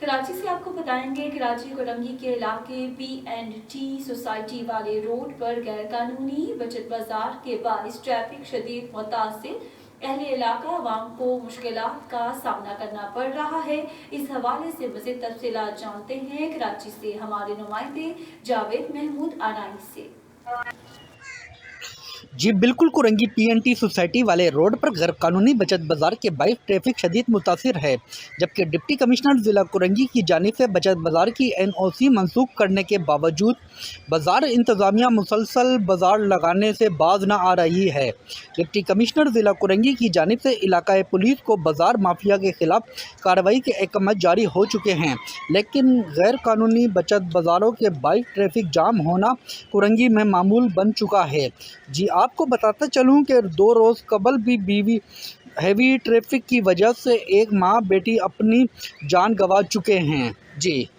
कराची से आपको बताएंगे, कराची कोरंगी के इलाके P&T सोसाइटी वाले रोड पर गैर कानूनी बचत बाजार के बाइस ट्रैफिक शदीद मुतासिर, अहले इलाका आवाम को मुश्किलात का सामना करना पड़ रहा है। इस हवाले से मज़ीद तफसीलात जानते हैं कराची से हमारे नुमाइंदे जावेद महमूद आनाई से। जी बिल्कुल, कुरंगी P&T सोसाइटी वाले रोड पर गैर कानूनी बचत बाजार के बाइस ट्रैफिक शदीद मुतासिर है, जबकि डिप्टी कमिश्नर ज़िला कुरंगी की जानिब से बचत बाजार की NOC मनसूख करने के बावजूद बाजार इंतज़ामिया मुसलसल बाजार लगाने से बाज न आ रही है। डिप्टी कमिश्नर ज़िला कुरंगी की जानिब से इलाकाई पुलिस को बाजार माफिया के खिलाफ कार्रवाई के अहकाम जारी हो चुके हैं, लेकिन गैर कानूनी बचत बाज़ारों के बाइस ट्रैफिक जाम होना कुरंगी में मामूल बन चुका है। जी आपको बताता चलूं कि 2 रोज़ कबल भी हैवी ट्रैफिक की वजह से एक माँ बेटी अपनी जान गंवा चुके हैं। जी।